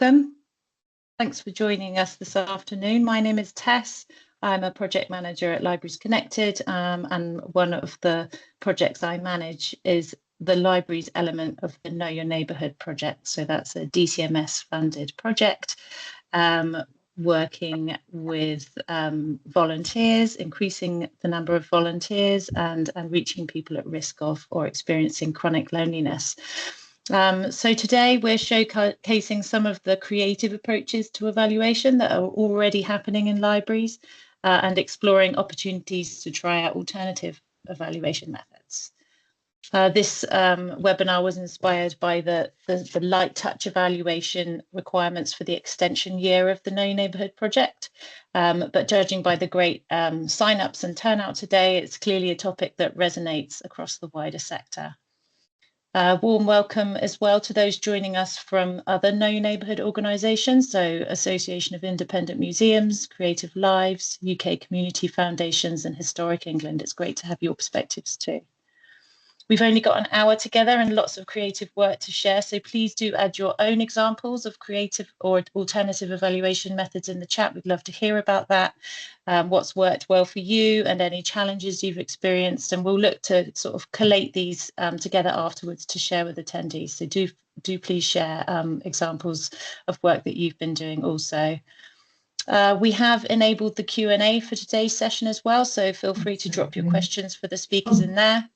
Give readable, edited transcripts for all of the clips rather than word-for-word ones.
welcome. Thanks for joining us this afternoon. My name is Tess. I'm a project manager at Libraries Connected, and one of the projects I manage is the libraries element of the Know Your Neighbourhood project. So that's a DCMS funded project, working with volunteers, increasing the number of volunteers and reaching people at risk of or experiencing chronic loneliness. So today we're showcasing some of the creative approaches to evaluation that are already happening in libraries and exploring opportunities to try out alternative evaluation methods. This webinar was inspired by the light touch evaluation requirements for the extension year of the Know Your Neighbourhood project. But judging by the great sign-ups and turnout today, it's clearly a topic that resonates across the wider sector. Warm welcome as well to those joining us from other Know Your Neighbourhood organisations, so Association of Independent Museums, Creative Lives, UK Community Foundations and Historic England. It's great to have your perspectives too. We've only got an hour together and lots of creative work to share, so please do add your own examples of creative or alternative evaluation methods in the chat. We'd love to hear about that, what's worked well for you and any challenges you've experienced, and we'll look to sort of collate these together afterwards to share with attendees. So do please share examples of work that you've been doing also. We have enabled the Q&A for today's session as well, so feel free to drop your questions for the speakers in there.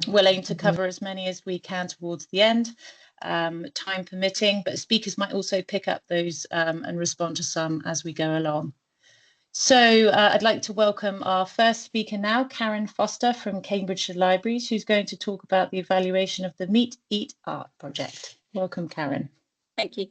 We'll aim to cover as many as we can towards the end, time permitting, but speakers might also pick up those and respond to some as we go along. So I'd like to welcome our first speaker now, Karen Foster from Cambridgeshire Libraries, who's going to talk about the evaluation of the Meet, Eat, Art project. Welcome, Karen. Thank you.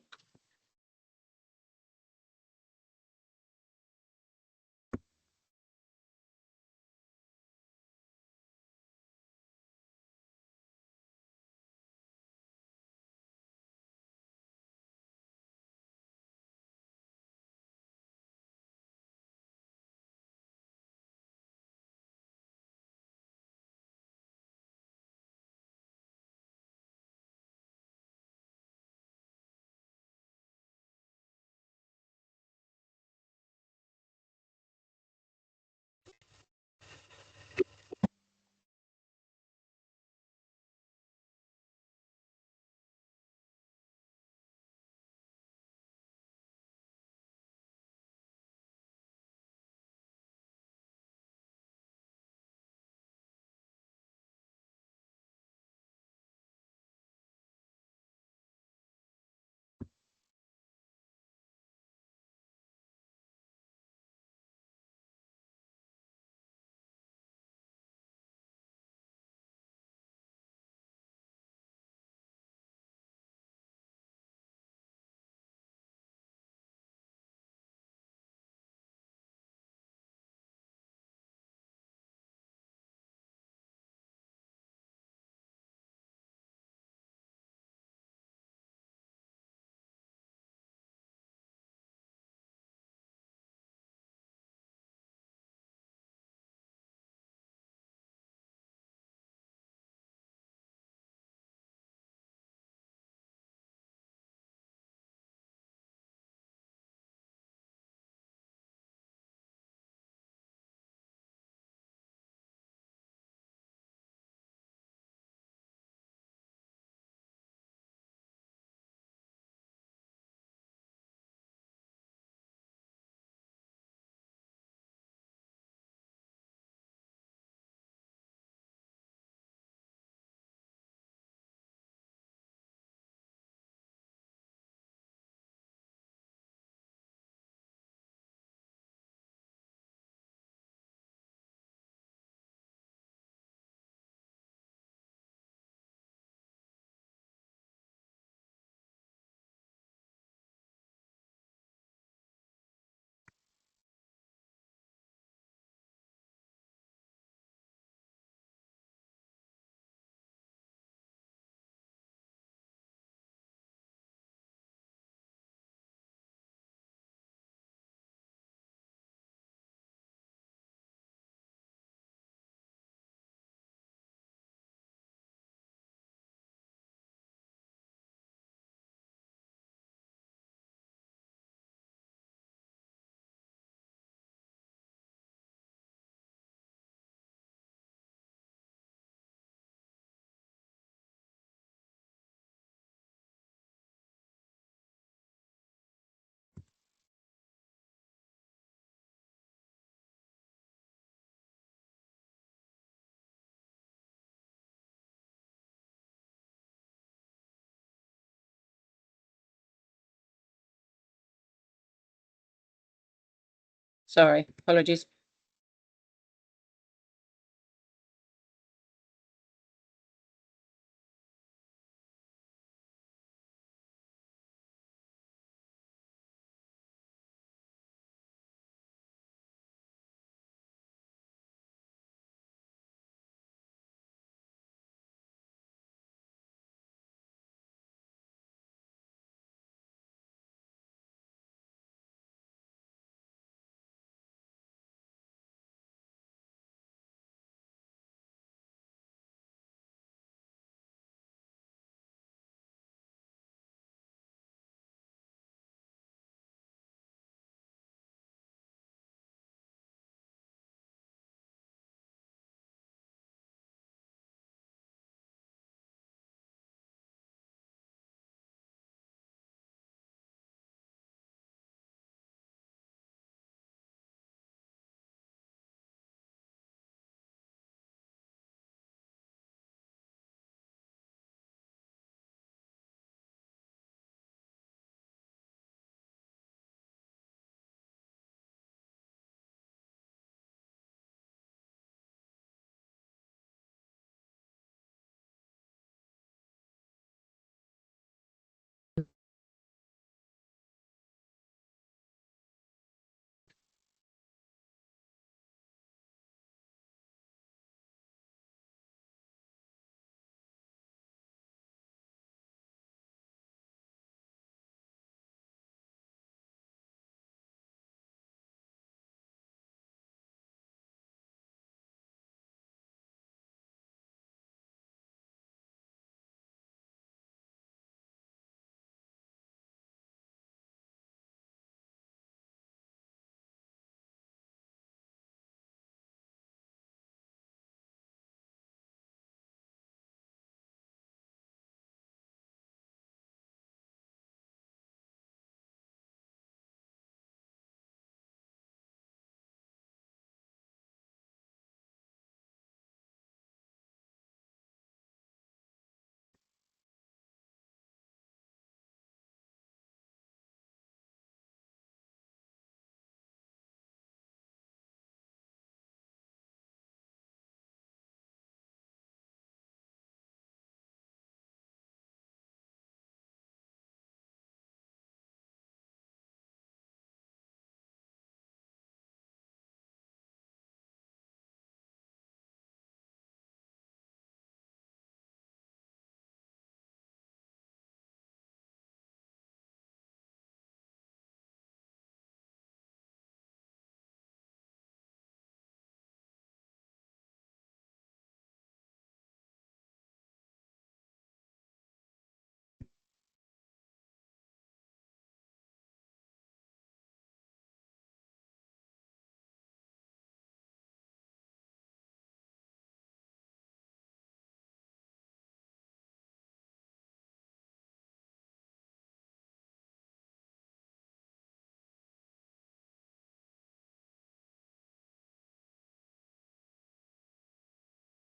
Sorry, apologies.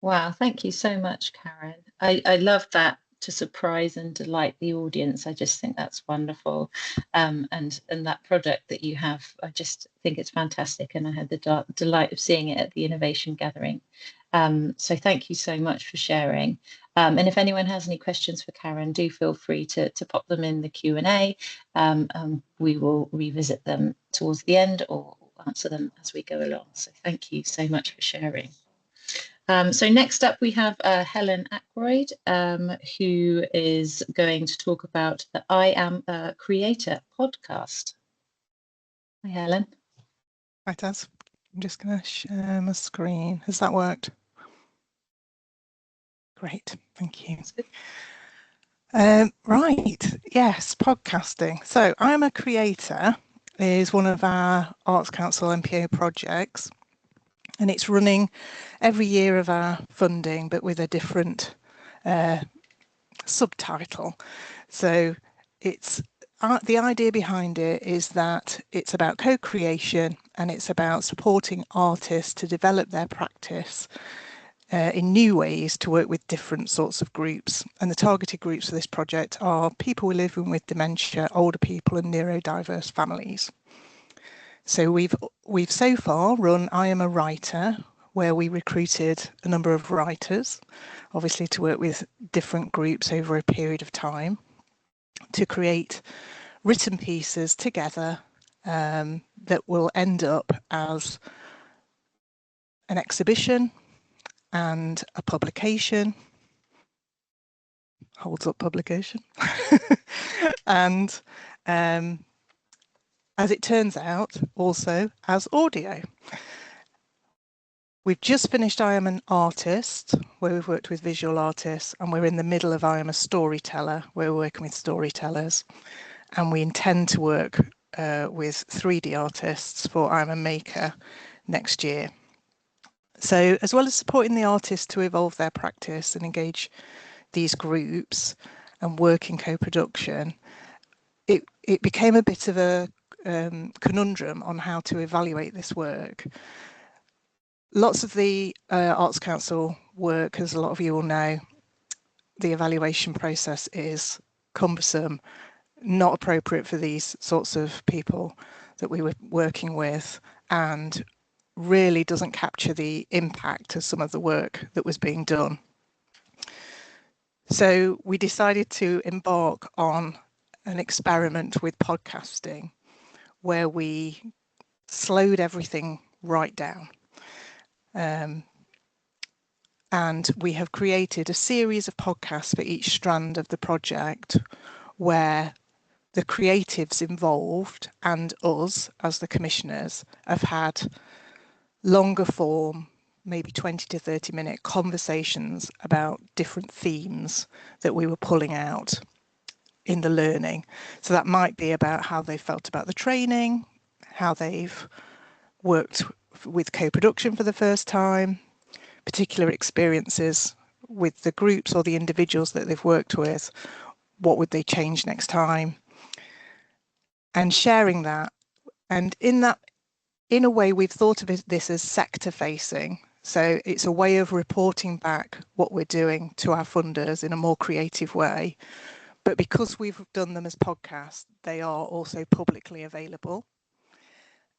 Wow, thank you so much, Karen. I love that, to surprise and delight the audience. I just think that's wonderful. And that product that you have, I just think it's fantastic. And I had the delight of seeing it at the innovation gathering. So thank you so much for sharing. And if anyone has any questions for Karen, do feel free to pop them in the Q&A. We will revisit them towards the end or answer them as we go along. So thank you so much for sharing. So next up, we have Helen Ackroyd, who is going to talk about the I Am a Creator podcast. Hi, Helen. Hi, Taz. I'm just going to share my screen. Has that worked? Great, thank you. Right, yes, podcasting. So I Am a Creator is one of our Arts Council MPO projects, and it's running every year of our funding, but with a different subtitle. So it's the idea behind it is that it's about co-creation and it's about supporting artists to develop their practice in new ways to work with different sorts of groups. And the targeted groups for this project are people living with dementia, older people and neurodiverse families. So we've so far run I Am a Writer, where we recruited a number of writers, obviously to work with different groups over a period of time, to create written pieces together that will end up as an exhibition and a publication, holds up publication, and as it turns out, also as audio. We've just finished I Am an Artist, where we've worked with visual artists, and we're in the middle of I Am a Storyteller, where we're working with storytellers. And we intend to work with 3D artists for I Am a Maker next year. So as well as supporting the artists to evolve their practice and engage these groups and work in co-production, it became a bit of a conundrum on how to evaluate this work. Lots of the Arts Council work, as a lot of you will know, the evaluation process is cumbersome, not appropriate for these sorts of people that we were working with, and really doesn't capture the impact of some of the work that was being done. So we decided to embark on an experiment with podcasting where we slowed everything right down. And we have created a series of podcasts for each strand of the project where the creatives involved and us as the commissioners have had longer form, maybe 20 to 30 minute conversations about different themes that we were pulling out in the learning. So that might be about how they felt about the training, how they've worked with co-production for the first time, particular experiences with the groups or the individuals that they've worked with, what would they change next time, and sharing that. And in a way, we've thought of this as sector facing. So it's a way of reporting back what we're doing to our funders in a more creative way. But because we've done them as podcasts, they are also publicly available.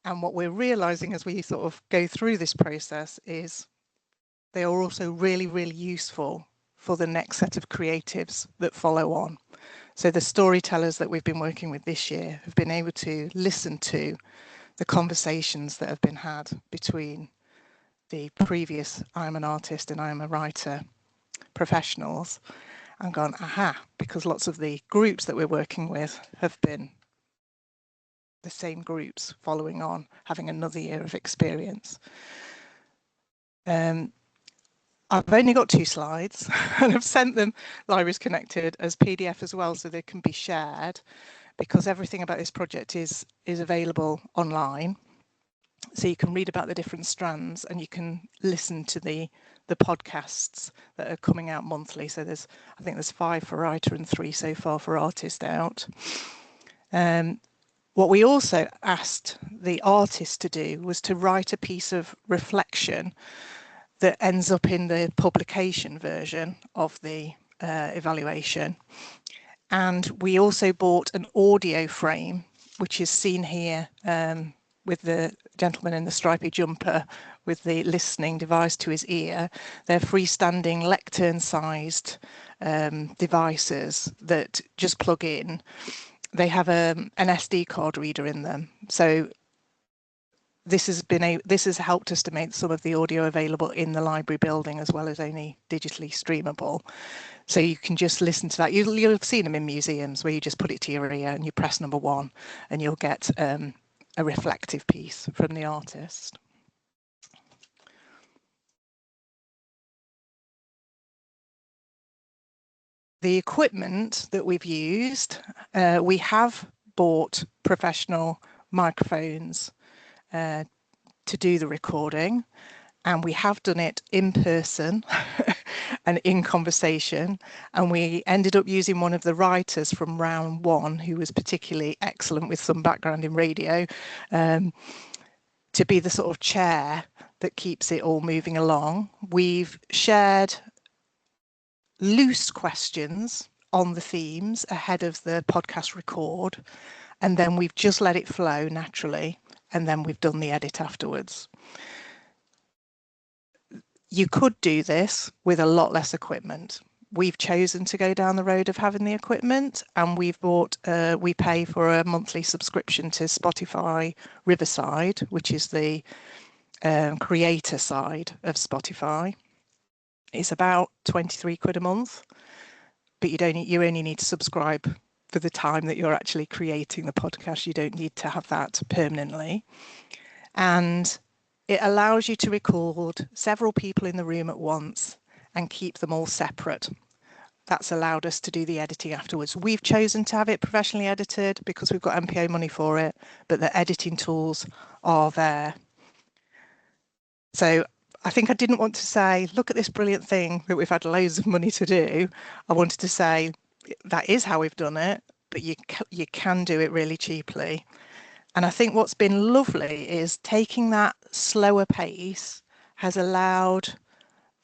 And what we're realizing as we sort of go through this process is they are also really, really useful for the next set of creatives that follow on. So the storytellers that we've been working with this year have been able to listen to the conversations that have been had between the previous I Am an Artist and I Am a Writer professionals and gone, aha, because lots of the groups that we're working with have been the same groups following on, having another year of experience. I've only got 2 slides and I've sent them Libraries Connected as PDF as well, so they can be shared, because everything about this project is available online. So you can read about the different strands and you can listen to the podcasts that are coming out monthly. So I think there's 5 for writer and 3 so far for artist out. What we also asked the artist to do was to write a piece of reflection that ends up in the publication version of the evaluation. And we also bought an audio frame, which is seen here with the gentleman in the stripy jumper with the listening device to his ear. They're freestanding lectern-sized devices that just plug in. They have an SD card reader in them. So this has helped us to make some of the audio available in the library building as well as only digitally streamable. So you can just listen to that. You'll have seen them in museums where you just put it to your ear and you press number 1 and you'll get a reflective piece from the artist. The equipment that we've used, we have bought professional microphones to do the recording, and we have done it in person and in conversation, and we ended up using one of the writers from round 1 who was particularly excellent with some background in radio to be the sort of chair that keeps it all moving along. We've shared loose questions on the themes ahead of the podcast record, and then we've just let it flow naturally and then we've done the edit afterwards. You could do this with a lot less equipment. We've chosen to go down the road of having the equipment, and we've bought, we pay for a monthly subscription to Spotify Riverside, which is the creator side of Spotify. It's about 23 quid a month, but you only need to subscribe for the time that you're actually creating the podcast. You don't need to have that permanently. And it allows you to record several people in the room at once and keep them all separate. That's allowed us to do the editing afterwards. We've chosen to have it professionally edited because we've got MPO money for it, but the editing tools are there. So I think I didn't want to say, look at this brilliant thing that we've had loads of money to do. I wanted to say that is how we've done it, but you can do it really cheaply. And I think what's been lovely is taking that slower pace has allowed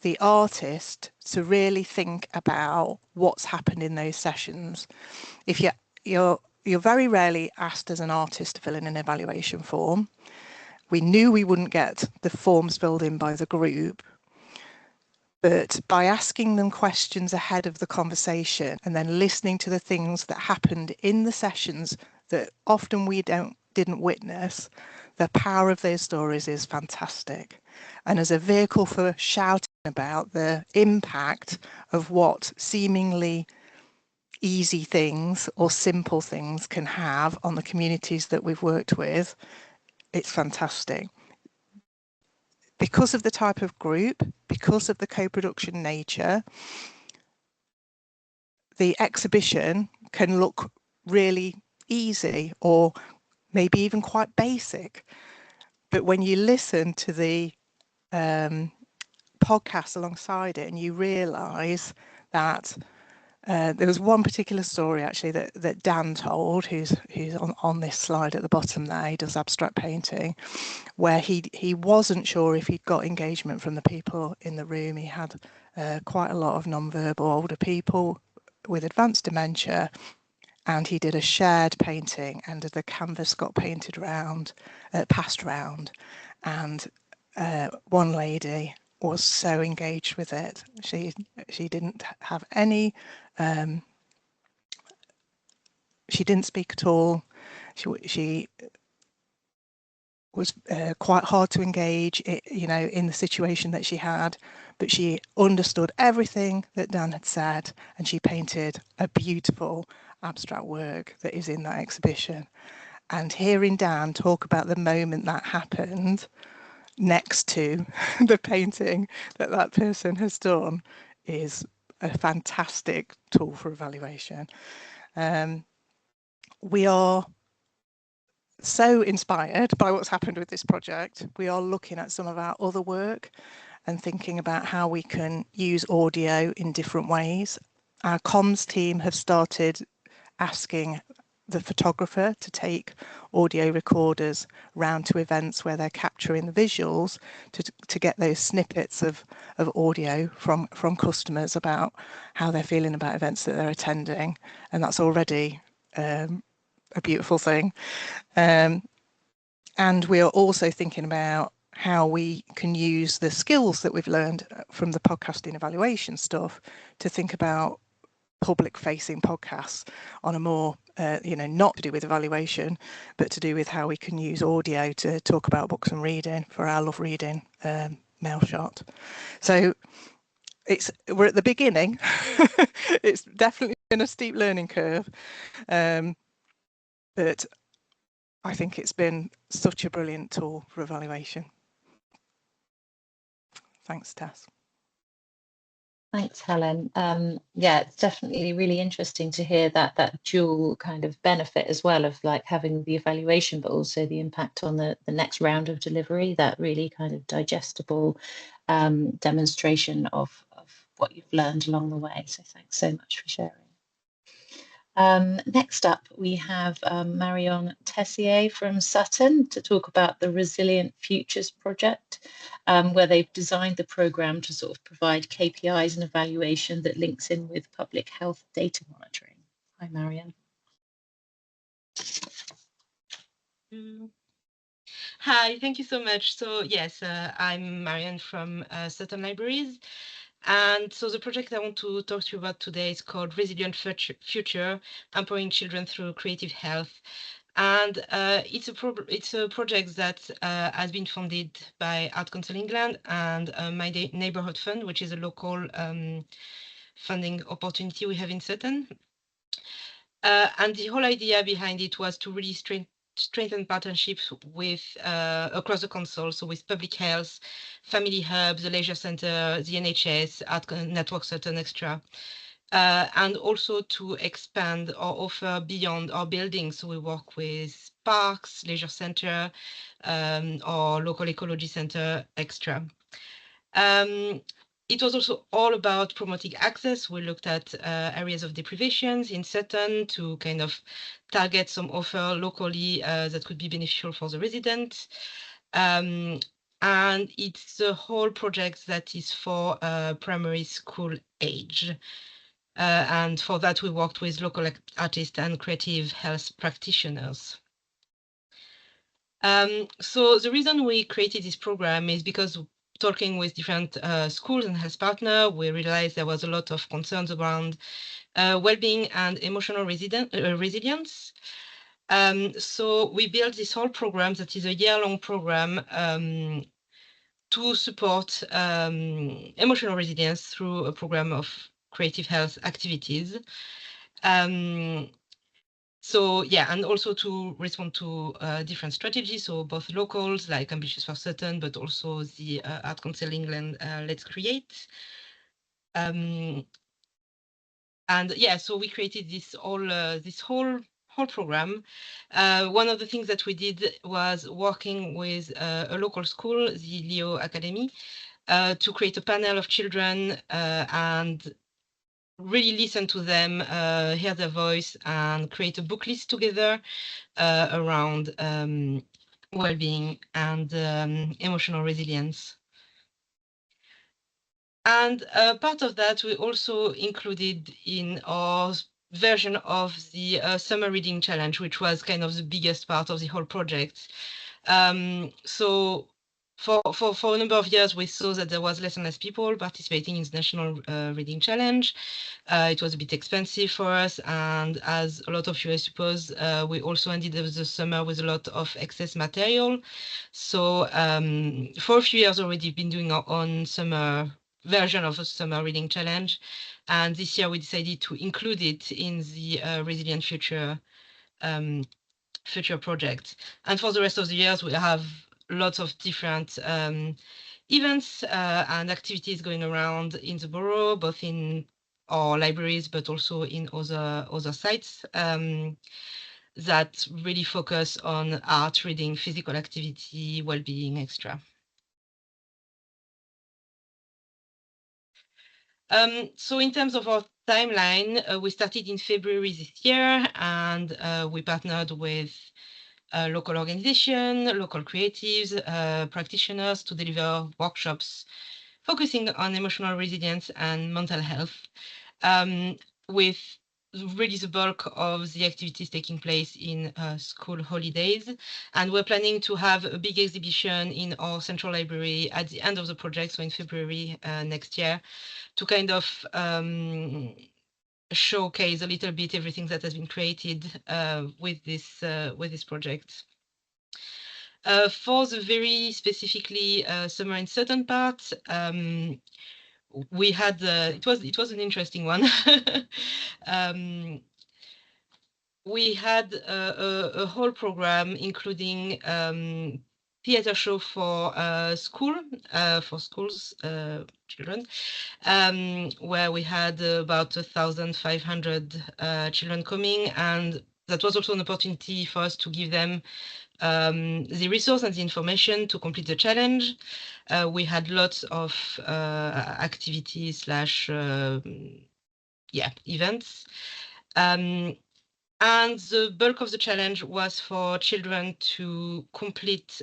the artist to really think about what's happened in those sessions. If you're very rarely asked as an artist to fill in an evaluation form. We knew we wouldn't get the forms filled in by the group, but by asking them questions ahead of the conversation and then listening to the things that happened in the sessions that often we didn't witness, the power of those stories is fantastic. And as a vehicle for shouting about the impact of what seemingly easy things or simple things can have on the communities that we've worked with, it's fantastic. Because of the type of group, because of the co-production nature, the exhibition can look really easy or maybe even quite basic. But when you listen to the podcast alongside it and you realise that there was one particular story actually that Dan told, who's on this slide at the bottom there, he does abstract painting, where he wasn't sure if he'd got engagement from the people in the room. He had quite a lot of non-verbal older people with advanced dementia, and he did a shared painting, and the canvas got painted round, passed round, and one lady was so engaged with it. She didn't have any, she didn't speak at all. She was quite hard to engage, in the situation that she had, but she understood everything that Dan had said, and she painted a beautiful abstract work that is in that exhibition. And hearing Dan talk about the moment that happened next to the painting that person has done is a fantastic tool for evaluation. We are so inspired by what's happened with this project. We are looking at some of our other work and thinking about how we can use audio in different ways. Our comms team have started asking the photographer to take audio recorders round to events where they're capturing the visuals to get those snippets of audio from customers about how they're feeling about events that they're attending, and that's already a beautiful thing. And we are also thinking about how we can use the skills that we've learned from the podcasting evaluation stuff to think about public facing podcasts on a more, not to do with evaluation, but to do with how we can use audio to talk about books and reading for our Love Reading mail shot. So we're at the beginning. It's definitely been a steep learning curve, but I think it's been such a brilliant tool for evaluation. Thanks, Tess. Thanks, Helen. Yeah, it's definitely really interesting to hear that dual kind of benefit as well of like having the evaluation, but also the impact on the next round of delivery, that really kind of digestible demonstration of what you've learned along the way. So thanks so much for sharing. Next up, we have Marion Tessier from Sutton to talk about the Resilient Futures project, where they've designed the programme to sort of provide KPIs and evaluation that links in with public health data monitoring. Hi, Marion. Hi, thank you so much. So yes, I'm Marianne from Sutton Libraries. And so the project I want to talk to you about today is called Resilient Future, Empowering Children Through Creative Health. And it's a project that has been funded by Art Council England and My Neighborhood Fund, which is a local funding opportunity we have in Sutton. And the whole idea behind it was to really strengthen partnerships with across the council, so with public health, family hubs, the leisure centre, the NHS, Art Network Sutton Extra, and also to expand or offer beyond our buildings. So we work with parks, leisure centre, or local ecology centre Extra. It was also all about promoting access. We looked at areas of deprivations in Sutton to kind of target some offer locally that could be beneficial for the resident. And it's a whole project that is for primary school age. And for that, we worked with local artists and creative health practitioners. So the reason we created this program is because talking with different schools and health partners, we realized there was a lot of concerns around well-being and emotional resilience. So we built this whole program that is a year-long program to support emotional resilience through a program of creative health activities. So yeah, and also to respond to different strategies, so both locals like Ambitious for Sutton, but also the Art Council England Let's Create. And yeah, so we created this whole program. One of the things that we did was working with a local school, the Leo Academy, to create a panel of children and really listen to them, hear their voice, and create a book list together around well-being and emotional resilience. And part of that we also included in our version of the summer reading challenge, which was kind of the biggest part of the whole project. So for a number of years, we saw that there was less and less people participating in the National Reading Challenge. It was a bit expensive for us, and as a lot of you, I suppose, we also ended the summer with a lot of excess material. So for a few years already, we've been doing our own summer version of a summer reading challenge, and this year we decided to include it in the Resilient Future project. And for the rest of the years, we have lots of different events and activities going around in the borough, both in our libraries, but also in other sites that really focus on art, reading, physical activity, well-being, extra. So in terms of our timeline, we started in February this year, and we partnered with local organization, local creatives, practitioners to deliver workshops focusing on emotional resilience and mental health, with really the bulk of the activities taking place in school holidays. And we're planning to have a big exhibition in our central library at the end of the project, so in February next year, to kind of showcase a little bit everything that has been created with this project. For the very specifically Summer in Sutton part, we had it was an interesting one. We had a whole program including theater show for schools children, where we had about 1,500 children coming, and that was also an opportunity for us to give them the resource and the information to complete the challenge. We had lots of activities slash events. And the bulk of the challenge was for children to complete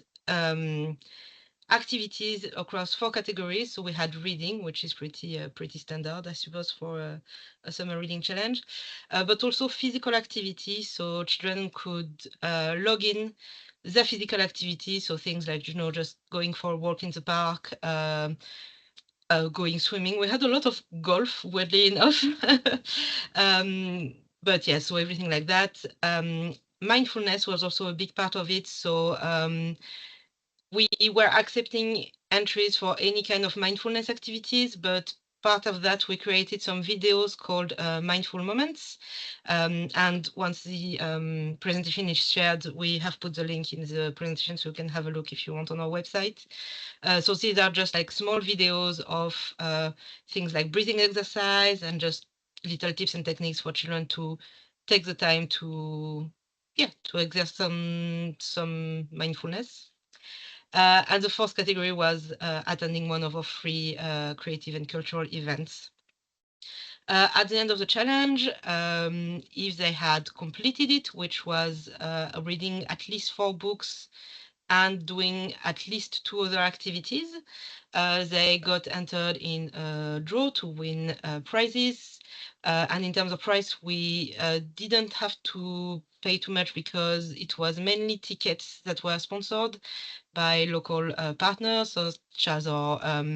activities across 4 categories. So we had reading, which is pretty standard, I suppose, for a summer reading challenge, but also physical activity. So children could log in their physical activity. So things like, just going for a walk in the park, going swimming. We had a lot of golf, weirdly enough. But yeah, so everything like that. Mindfulness was also a big part of it. So we were accepting entries for any kind of mindfulness activities, but part of that, we created some videos called Mindful Moments. And once the presentation is shared, we have put the link in the presentation so you can have a look if you want on our website. So these are just like small videos of things like breathing exercise and just little tips and techniques for children to take the time to exert some mindfulness. And the fourth category was attending one of our free creative and cultural events. At the end of the challenge, if they had completed it, which was reading at least 4 books and doing at least 2 other activities, they got entered in a draw to win prizes. And in terms of prize, we didn't have to pay too much because it was mainly tickets that were sponsored by local partners, such as our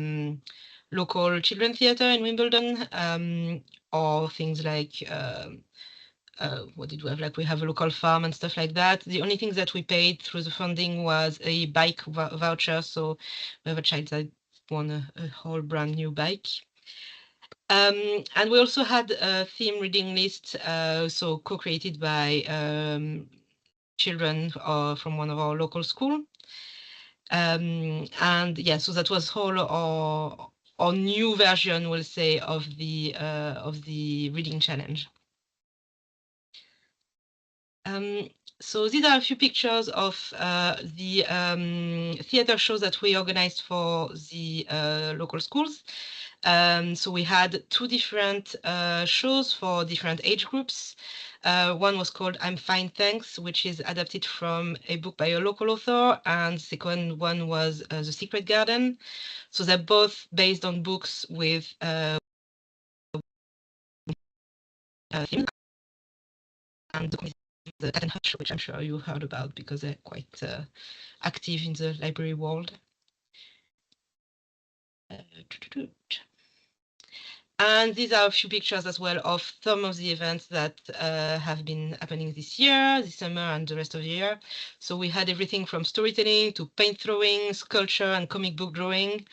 local children theatre in Wimbledon, or things like what did we have? Like we have a local farm and stuff like that. The only thing that we paid through the funding was a bike voucher. So we have a child that won a whole brand new bike. And we also had a theme reading list, so co-created by children from one of our local schools. And yeah, so that was whole our new version, we'll say, of the reading challenge. So these are a few pictures of the theater shows that we organized for the local schools. So we had 2 different shows for different age groups. One was called I'm Fine Thanks, which is adapted from a book by a local author, and the second one was The Secret Garden. So they're both based on books with themes. And the Cat and Hutch, which I'm sure you heard about because they're quite active in the library world. And these are a few pictures as well of some of the events that have been happening this year, this summer, and the rest of the year. So we had everything from storytelling to paint throwing, sculpture, and comic book drawing,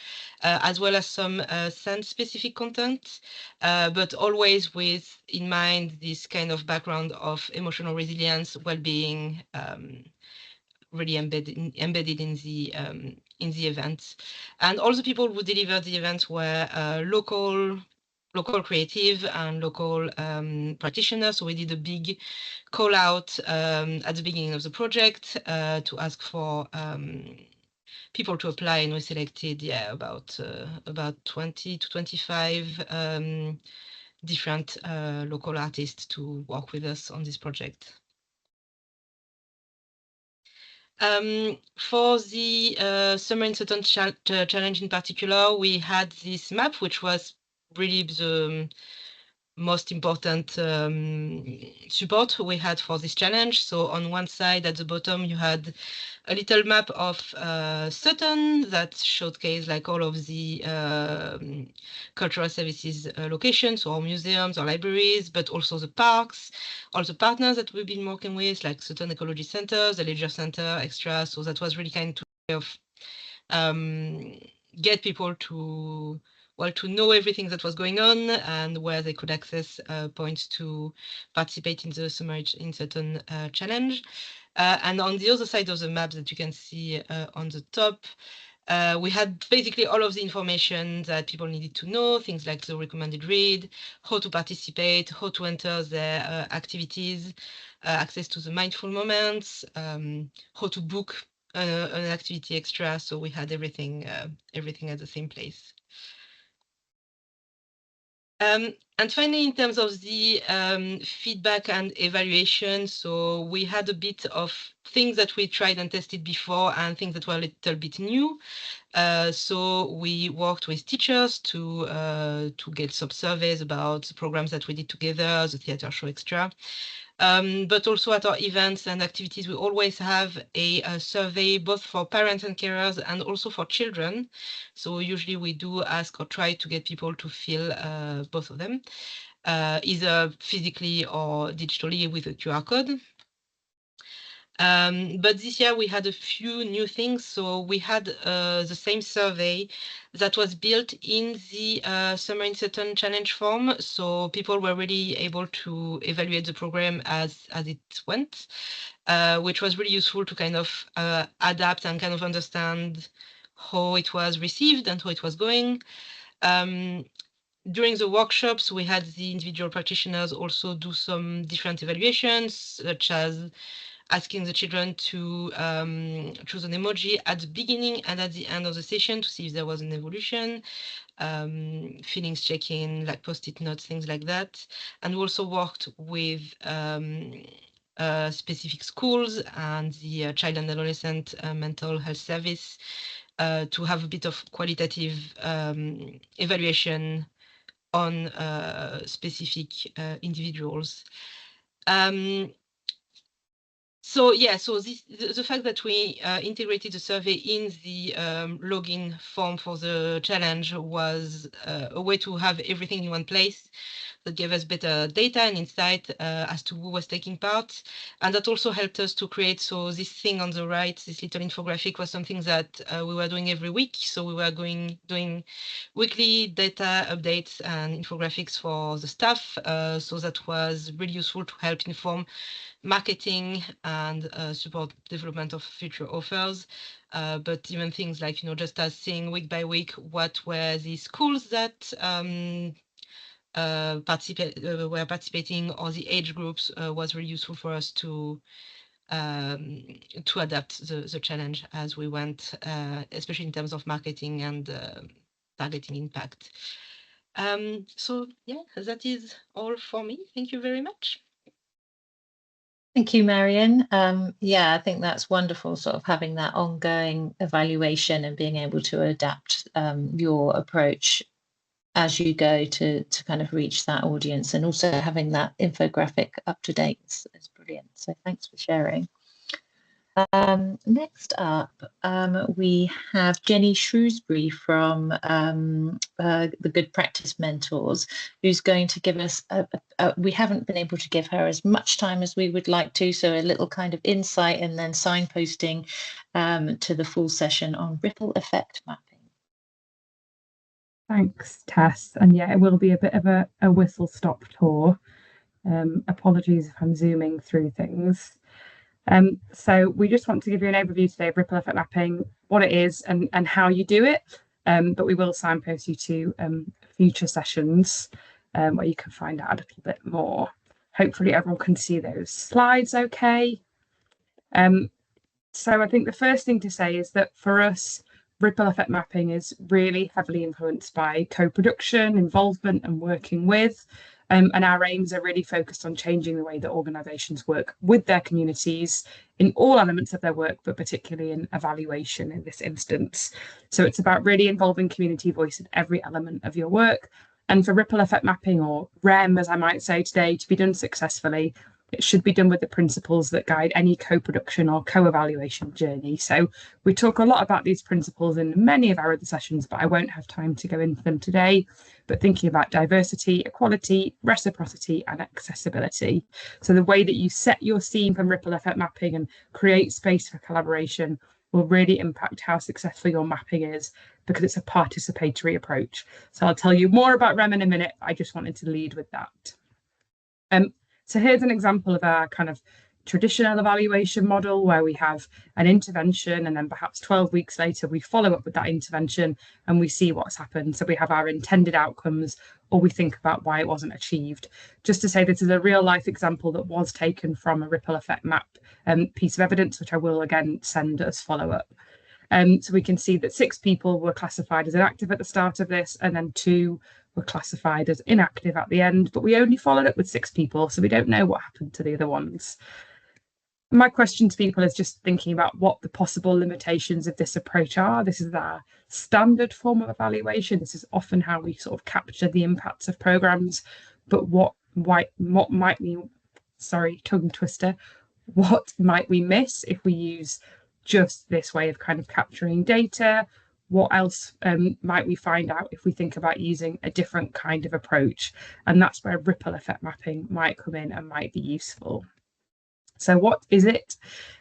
as well as some scent-specific content, but always with in mind this kind of background of emotional resilience, well-being, really embedded in the event. And all the people who delivered the event were local creative and local practitioners. So we did a big call out at the beginning of the project to ask for people to apply, and we selected about 20 to 25 different local artists to work with us on this project. For the Summer in Sutton challenge in particular, we had this map, which was really the most important support we had for this challenge. So on one side at the bottom, you had a little map of Sutton that showcased like all of the cultural services locations, so our museums, our libraries, but also the parks, all the partners that we've been working with, like Sutton Ecology Center, the Leisure Center, Extra. So that was really kind of get people to know everything that was going on and where they could access points to participate in the Summer in Sutton challenge. And on the other side of the map that you can see on the top, we had basically all of the information that people needed to know, things like the recommended read, how to participate, how to enter their activities, access to the mindful moments, how to book an activity extra. So we had everything at the same place. And finally, in terms of the feedback and evaluation, so we had a bit of things that we tried and tested before and things that were a little bit new. So we worked with teachers to get some surveys about the programs that we did together, the theatre show extra. But also at our events and activities, we always have a survey both for parents and carers and also for children. So usually we do ask or try to get people to fill both of them, either physically or digitally with a QR code. But this year we had a few new things. So we had the same survey that was built in the Summer in Sutton challenge form. So people were really able to evaluate the program as it went, which was really useful to kind of adapt and kind of understand how it was received and how it was going. During the workshops, we had the individual practitioners also do some different evaluations, such as asking the children to choose an emoji at the beginning and at the end of the session to see if there was an evolution, feelings check-in, like post-it notes, things like that. And we also worked with specific schools and the Child and Adolescent Mental Health Service to have a bit of qualitative evaluation on specific individuals. So yeah, so the fact that we integrated the survey in the login form for the challenge was a way to have everything in one place that gave us better data and insight as to who was taking part. And that also helped us to create, so this thing on the right, this little infographic was something that we were doing every week. So we were doing weekly data updates and infographics for the staff. So that was really useful to help inform marketing and support development of future offers. But even things like, just as seeing week by week what were the schools that were participating, or the age groups, was really useful for us to adapt the challenge as we went, especially in terms of marketing and targeting impact. So yeah, that is all for me. Thank you very much. Thank you, Marion. Yeah, I think that's wonderful, sort of having that ongoing evaluation and being able to adapt your approach as you go to kind of reach that audience, and also having that infographic up to date is brilliant. So thanks for sharing. Next up, we have Jenny Shrewsbury from the Good Practice Mentors, who's going to give us, we haven't been able to give her as much time as we would like to, so a little kind of insight and then signposting to the full session on ripple effect mapping. Thanks, Tess. And yeah, it will be a bit of a whistle-stop tour. Apologies if I'm zooming through things. So we just want to give you an overview today of ripple effect mapping, what it is and how you do it. But we will signpost you to future sessions where you can find out a little bit more. Hopefully everyone can see those slides okay. So I think the first thing to say is that for us, ripple effect mapping is really heavily influenced by co-production, involvement and working with. And our aims are really focused on changing the way that organisations work with their communities in all elements of their work, but particularly in evaluation in this instance. So it's about really involving community voice in every element of your work. And for ripple effect mapping, or REM, as I might say today, to be done successfully, it should be done with the principles that guide any co-production or co-evaluation journey. So we talk a lot about these principles in many of our other sessions, but I won't have time to go into them today. But thinking about diversity, equality, reciprocity, and accessibility. So the way that you set your scene from ripple effect mapping and create space for collaboration will really impact how successful your mapping is, because it's a participatory approach. So I'll tell you more about REM in a minute. I just wanted to lead with that. So here's an example of our kind of traditional evaluation model, where we have an intervention and then perhaps 12 weeks later we follow up with that intervention and we see what's happened. So we have our intended outcomes, or we think about why it wasn't achieved. Just to say, this is a real life example that was taken from a ripple effect map piece of evidence, which I will again send as follow-up. So we can see that 6 people were classified as inactive at the start of this, and then 2 were classified as inactive at the end, but we only followed up with 6 people, so we don't know what happened to the other ones. My question to people is just thinking about what the possible limitations of this approach are. This is our standard form of evaluation. This is often how we sort of capture the impacts of programs. But what might we, sorry, tongue twister, what might we miss if we use just this way of kind of capturing data? What else might we find out if we think about using a different kind of approach? And that's where ripple effect mapping might come in and might be useful. So what is it,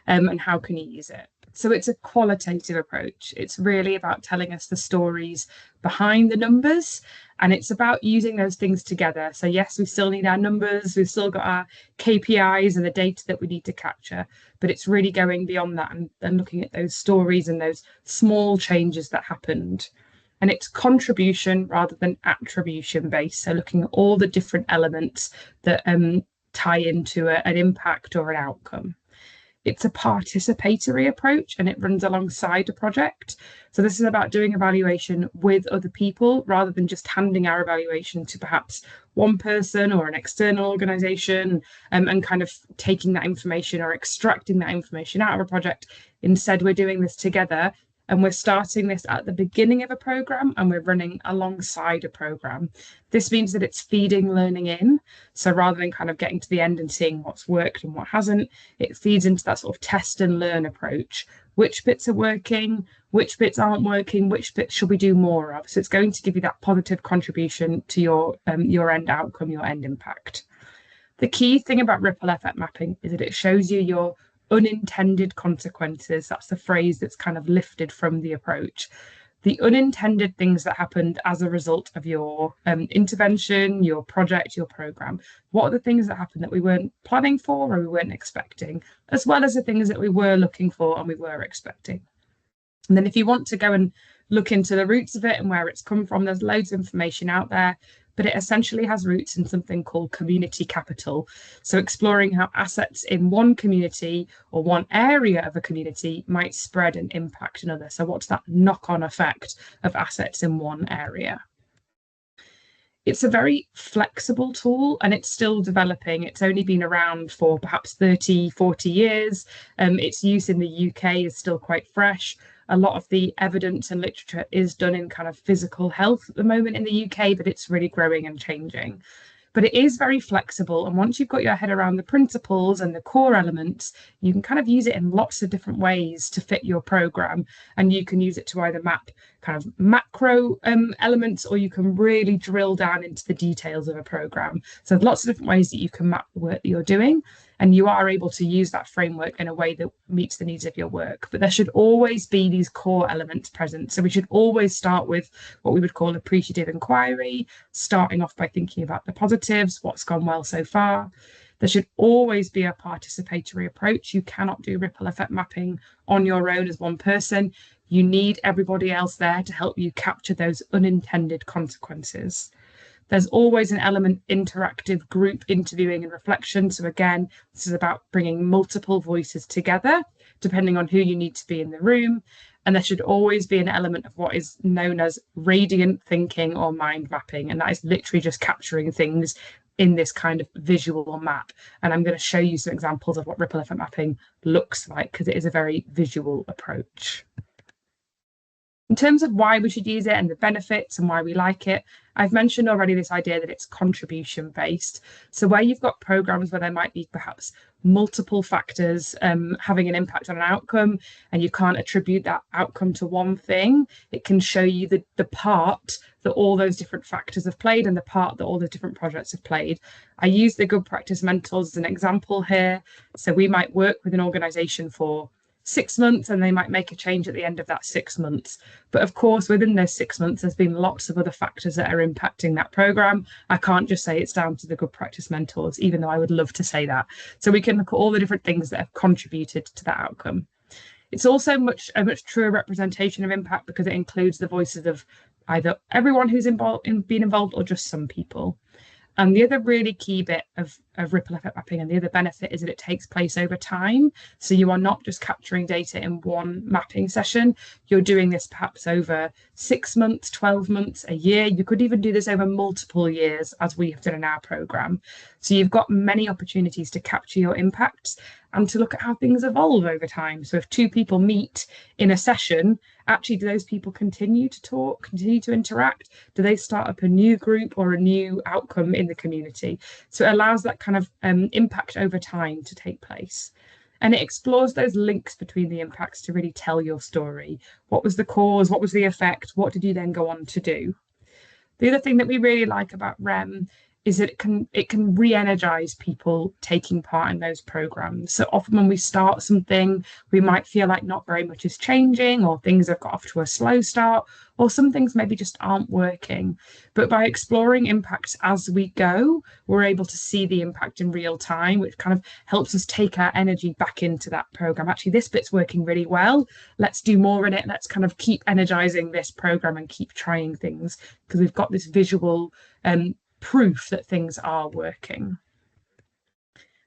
and how can you use it? So it's a qualitative approach. It's really about telling us the stories behind the numbers, and it's about using those things together. So yes, we still need our numbers, we've still got our KPIs and the data that we need to capture, but it's really going beyond that and looking at those stories and those small changes that happened. And it's contribution rather than attribution based. So looking at all the different elements that tie into an impact or an outcome. It's a participatory approach and it runs alongside a project. So this is about doing evaluation with other people rather than just handing our evaluation to perhaps one person or an external organisation and kind of taking that information or extracting that information out of a project. Instead, we're doing this together. And we're starting this at the beginning of a program and we're running alongside a program. This means that it's feeding learning in. So rather than kind of getting to the end and seeing what's worked and what hasn't, it feeds into that sort of test and learn approach. Which bits are working, which bits aren't working, which bits should we do more of? So it's going to give you that positive contribution to your end outcome, your end impact. The key thing about ripple effect mapping is that it shows you your unintended consequences. That's the phrase that's kind of lifted from the approach. The unintended things that happened as a result of your intervention, your project, your program. What are the things that happened that we weren't planning for or we weren't expecting, as well as the things that we were looking for and we were expecting. And then if you want to go and look into the roots of it and where it's come from, there's loads of information out there. But it essentially has roots in something called community capital. So exploring how assets in one community or one area of a community might spread and impact another. So what's that knock-on effect of assets in one area? It's a very flexible tool and it's still developing. It's only been around for perhaps 30, 40 years. Its use in the UK is still quite fresh. A lot of the evidence and literature is done in kind of physical health at the moment in the UK, but it's really growing and changing. But it is very flexible. And once you've got your head around the principles and the core elements, you can kind of use it in lots of different ways to fit your program. And you can use it to either map kind of macro elements, or you can really drill down into the details of a program. So there's lots of different ways that you can map the work that you're doing. And you are able to use that framework in a way that meets the needs of your work. But there should always be these core elements present. So we should always start with what we would call appreciative inquiry, starting off by thinking about the positives, what's gone well so far. There should always be a participatory approach. You cannot do ripple effect mapping on your own as one person. You need everybody else there to help you capture those unintended consequences. There's always an element interactive group interviewing and reflection. So again, this is about bringing multiple voices together, depending on who you need to be in the room. And there should always be an element of what is known as radiant thinking or mind mapping. And that is literally just capturing things in this kind of visual map. And I'm going to show you some examples of what ripple effect mapping looks like, because it is a very visual approach. In terms of why we should use it and the benefits and why we like it, I've mentioned already this idea that it's contribution based. So where you've got programs where there might be perhaps multiple factors having an impact on an outcome, and you can't attribute that outcome to one thing, it can show you the part that all those different factors have played and the part that all the different projects have played. I use the good practice mentors as an example here. So we might work with an organisation for 6 months and they might make a change at the end of that 6 months. But of course, within those 6 months, there's been lots of other factors that are impacting that programme. I can't just say it's down to the good practice mentors, even though I would love to say that. So we can look at all the different things that have contributed to that outcome. It's also a much truer representation of impact because it includes the voices of either everyone who's been involved or just some people. And the other really key bit of of ripple effect mapping, and the other benefit is that it takes place over time. So you are not just capturing data in one mapping session. You're doing this perhaps over 6 months, 12 months, a year. You could even do this over multiple years, as we have done in our programme. So you've got many opportunities to capture your impacts and to look at how things evolve over time. So if 2 people meet in a session, actually, do those people continue to talk, continue to interact? Do they start up a new group or a new outcome in the community? So it allows that kind of impact over time to take place. And it explores those links between the impacts to really tell your story. What was the cause? What was the effect? What did you then go on to do? The other thing that we really like about REM is that it can re-energize people taking part in those programs. So often when we start something, we might feel like not very much is changing, or things have got off to a slow start, or some things maybe just aren't working. But by exploring impacts as we go, we're able to see the impact in real time, which kind of helps us take our energy back into that program. Actually, this bit's working really well. Let's do more in it. Let's kind of keep energizing this program and keep trying things, because we've got this visual proof that things are working.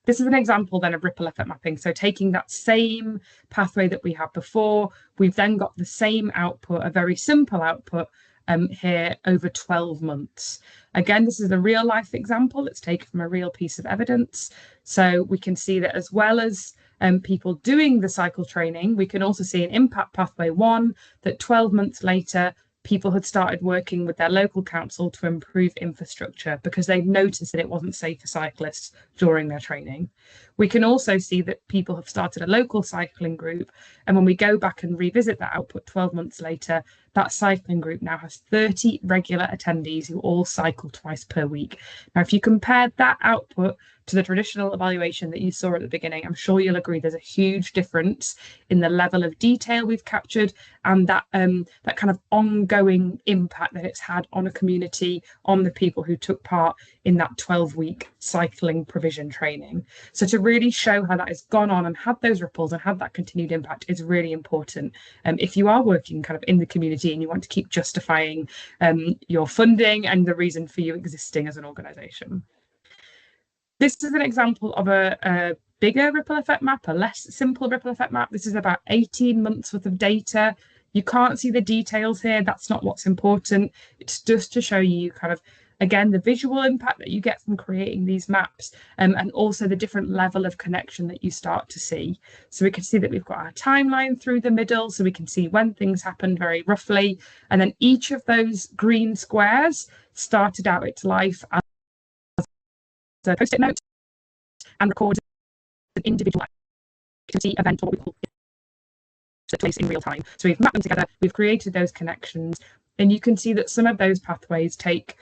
This is an example then of ripple effect mapping. So taking that same pathway that we had before, we've then got the same output, a very simple output here over 12 months. Again, this is a real life example. It's taken from a real piece of evidence. So we can see that as well as people doing the cycle training, we can also see in impact pathway 1 that 12 months later, people had started working with their local council to improve infrastructure because they'd noticed that it wasn't safe for cyclists during their training. We can also see that people have started a local cycling group, and when we go back and revisit that output 12 months later, that cycling group now has 30 regular attendees who all cycle twice per week. Now, if you compared that output to the traditional evaluation that you saw at the beginning, I'm sure you'll agree there's a huge difference in the level of detail we've captured and that kind of ongoing impact that it's had on a community, on the people who took part in that 12-week cycling provision training. So to really show how that has gone on and had those ripples and had that continued impact is really important. If you are working kind of in the community and you want to keep justifying your funding and the reason for you existing as an organisation. This is an example of a bigger ripple effect map, a less simple ripple effect map. This is about 18 months worth of data. You can't see the details here. That's not what's important. It's just to show you kind of, again, the visual impact that you get from creating these maps, and also the different level of connection that you start to see. So we can see that we've got our timeline through the middle, so we can see when things happened very roughly. And then each of those green squares started out its life as a post-it note and records an individual activity, event, or what we call took place in real time. So we've mapped them together, we've created those connections, and you can see that some of those pathways take,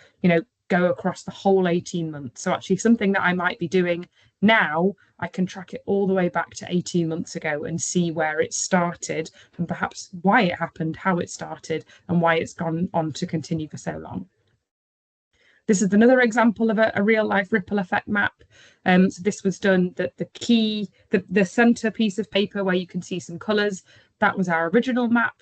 go across the whole 18 months. So actually something that I might be doing now, I can track it all the way back to 18 months ago and see where it started and perhaps why it happened, how it started, and why it's gone on to continue for so long. This is another example of a real life ripple effect map. So this was done, the center piece of paper where you can see some colors, that was our original map.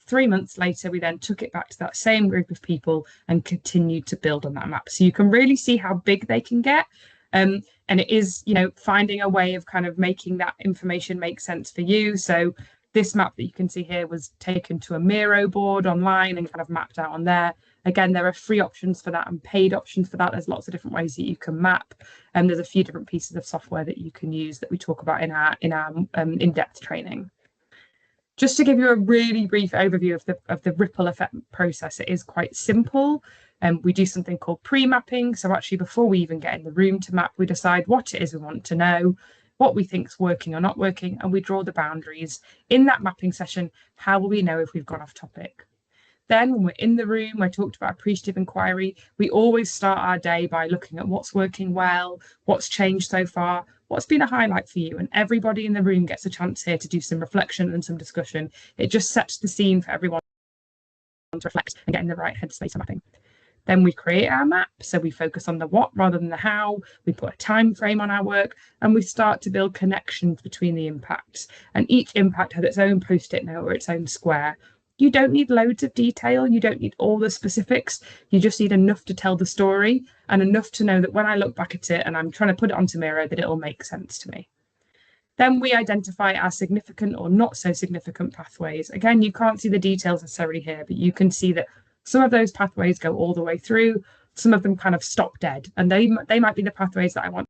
3 months later, we then took it back to that same group of people and continued to build on that map. So you can really see how big they can get. And it is, finding a way of kind of making that information make sense for you. So this map that you can see here was taken to a Miro board online and kind of mapped out on there. Again, there are free options for that and paid options for that. There's lots of different ways that you can map, and there's a few different pieces of software that you can use that we talk about in our in-depth training. Just to give you a really brief overview of the ripple effect process, it is quite simple. We do something called pre-mapping. So actually, before we even get in the room to map, we decide what it is we want to know, what we think is working or not working, and we draw the boundaries. In that mapping session, how will we know if we've gone off topic? Then when we're in the room, I talked about appreciative inquiry. We always start our day by looking at what's working well, what's changed so far, what's been a highlight for you, and everybody in the room gets a chance here to do some reflection and some discussion. It just sets the scene for everyone to reflect and get in the right headspace for mapping. Then we create our map, so we focus on the what rather than the how. We put a time frame on our work, and we start to build connections between the impacts. And each impact has its own post-it note or its own square. You don't need loads of detail. You don't need all the specifics. You just need enough to tell the story and enough to know that when I look back at it and I'm trying to put it onto Miro, that it'll make sense to me. Then we identify our significant or not so significant pathways. Again, you can't see the details necessarily here, but you can see that some of those pathways go all the way through. Some of them kind of stop dead, and they might be the pathways that I want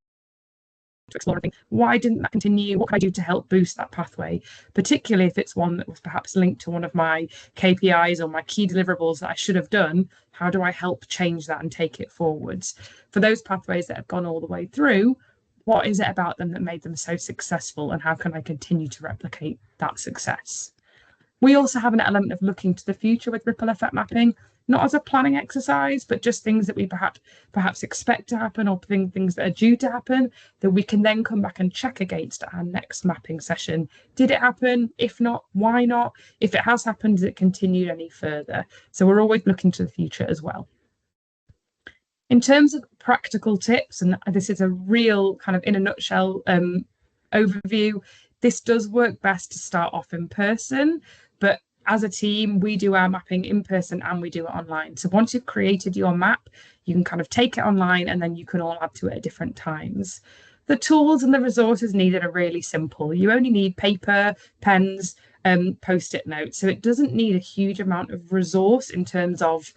to explore and think, why didn't that continue? What can I do to help boost that pathway? Particularly if it's one that was perhaps linked to one of my KPIs or my key deliverables that I should have done. How do I help change that and take it forwards? For those pathways that have gone all the way through, what is it about them that made them so successful, and how can I continue to replicate that success? We also have an element of looking to the future with ripple effect mapping, not as a planning exercise, but just things that we perhaps expect to happen, or things that are due to happen, that we can then come back and check against our next mapping session. Did it happen? If not, why not? If it has happened, has it continued any further? So we're always looking to the future as well. In terms of practical tips, and this is a real kind of in a nutshell overview, this does work best to start off in person, but as a team, we do our mapping in person and we do it online. So once you've created your map, you can kind of take it online and then you can all add to it at different times. The tools and the resources needed are really simple. You only need paper, pens, post-it notes. So it doesn't need a huge amount of resource in terms of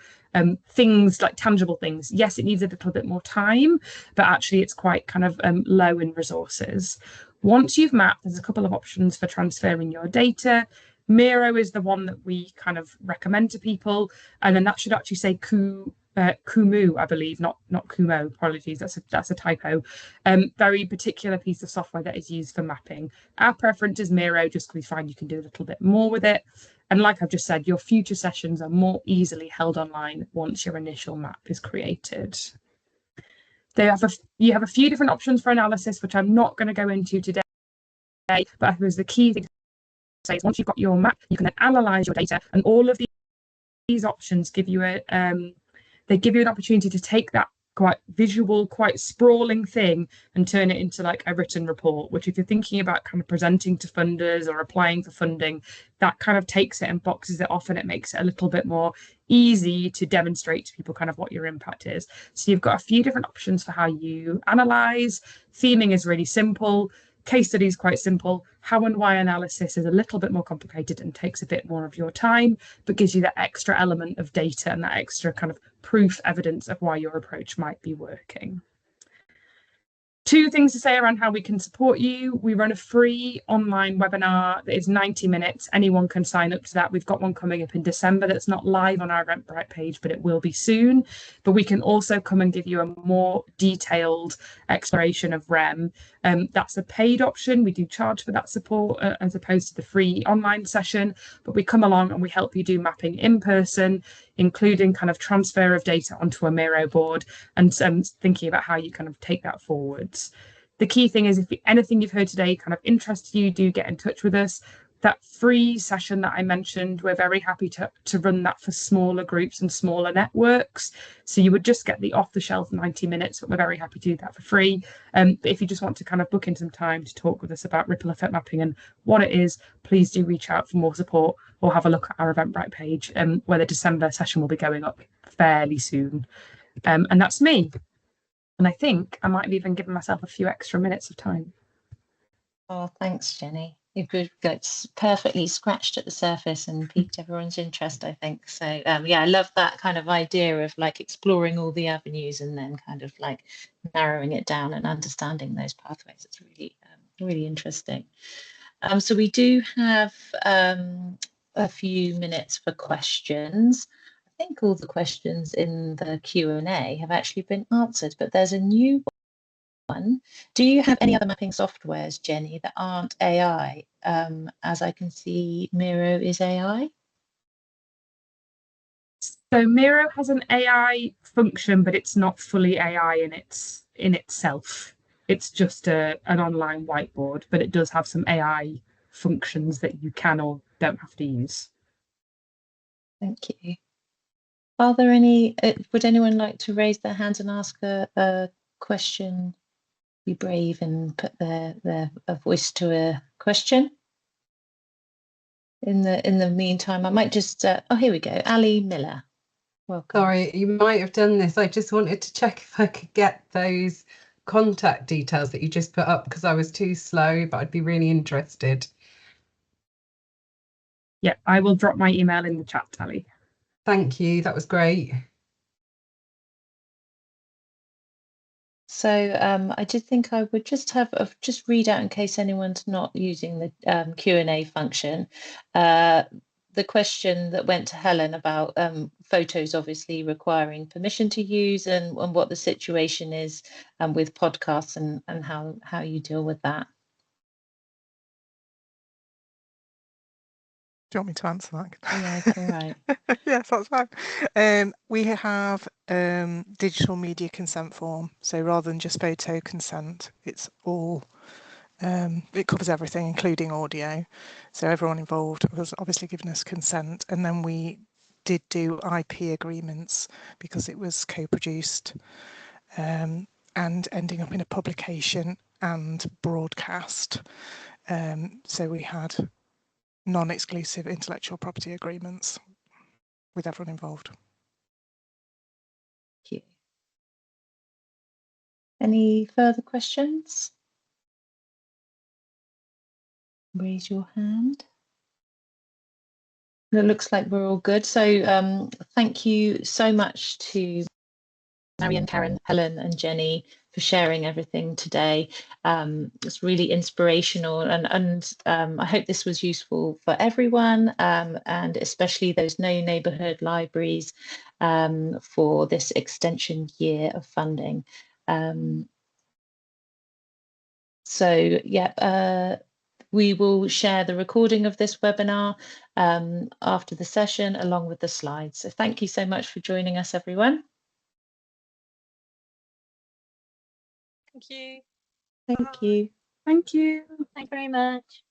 things like tangible things. Yes, it needs a little bit more time, but actually it's quite kind of low in resources. Once you've mapped, there's a couple of options for transferring your data. Miro is the one that we kind of recommend to people, and then that should actually say Kumu, I believe, not Kumo. Apologies, that's a typo. Very particular piece of software that is used for mapping. Our preference is Miro, just because we find you can do a little bit more with it. And like I've just said, your future sessions are more easily held online once your initial map is created. You have a few different options for analysis, which I'm not going to go into today, but I suppose the key thing to say is once you've got your map, you can then analyze your data, and all of these options give you they give you an opportunity to take that quite visual, quite sprawling thing and turn it into like a written report, which if you're thinking about kind of presenting to funders or applying for funding, that kind of takes it and boxes it off, and it makes it a little bit more easy to demonstrate to people kind of what your impact is. So you've got a few different options for how you analyze. Theming is really simple. Case study is quite simple. How and why analysis is a little bit more complicated and takes a bit more of your time, but gives you that extra element of data and that extra kind of proof evidence of why your approach might be working. Two things to say around how we can support you. We run a free online webinar that is 90 minutes. Anyone can sign up to that. We've got one coming up in December that's not live on our Eventbrite page, but it will be soon. But we can also come and give you a more detailed exploration of REM. That's a paid option. We do charge for that support as opposed to the free online session, but we come along and we help you do mapping in person, including kind of transfer of data onto a Miro board and thinking about how you kind of take that forwards. The key thing is if anything you've heard today kind of interests you, do get in touch with us. That free session that I mentioned, we're very happy to run that for smaller groups and smaller networks. So you would just get the off-the-shelf 90 minutes, but we're very happy to do that for free. But if you just want to kind of book in some time to talk with us about ripple effect mapping and what it is, please do reach out for more support or have a look at our Eventbrite page, where the December session will be going up fairly soon. And that's me. And I think I might have even given myself a few extra minutes of time. Oh, thanks, Jenny. You've got perfectly scratched at the surface and piqued everyone's interest, I think. So yeah, I love that kind of idea of like exploring all the avenues and then kind of like narrowing it down and understanding those pathways. It's really, really interesting. So we do have a few minutes for questions. I think all the questions in the Q&A have actually been answered, but there's a new one. Do you have any other mapping softwares, Jenny, that aren't AI? As I can see, Miro is AI. So Miro has an AI function, but it's not fully AI in itself. It's just an online whiteboard, but it does have some AI functions that you can or don't have to use. Thank you. Are there any, would anyone like to raise their hand and ask a question? Be brave and put their voice to a question. in the meantime, I might just, oh, here we go. Ali Miller. Welcome. Sorry, you might have done this. I just wanted to check if I could get those contact details that you just put up because I was too slow, but I'd be really interested. Yeah, I will drop my email in the chat, Ali. Thank you. That was great. So I did think I would just just read out in case anyone's not using the Q&A function. The question that went to Helen about photos obviously requiring permission to use and what the situation is with podcasts and how you deal with that. Do you want me to answer that? Yeah, it's all right. Yes, that's fine. We have digital media consent form. So rather than just photo consent, it's all, it covers everything, including audio. So everyone involved was obviously given us consent. And then we did do IP agreements because it was co-produced and ending up in a publication and broadcast. So we had non-exclusive intellectual property agreements with everyone involved. Thank you. Any further questions? Raise your hand. It looks like we're all good. So thank you so much to Marion, Karen, Helen and Jenny for sharing everything today. It's really inspirational and I hope this was useful for everyone and especially those no neighbourhood libraries for this extension year of funding. We will share the recording of this webinar after the session along with the slides. So thank you so much for joining us, everyone. Thank you. Thank you. Thank you. Thank you very much.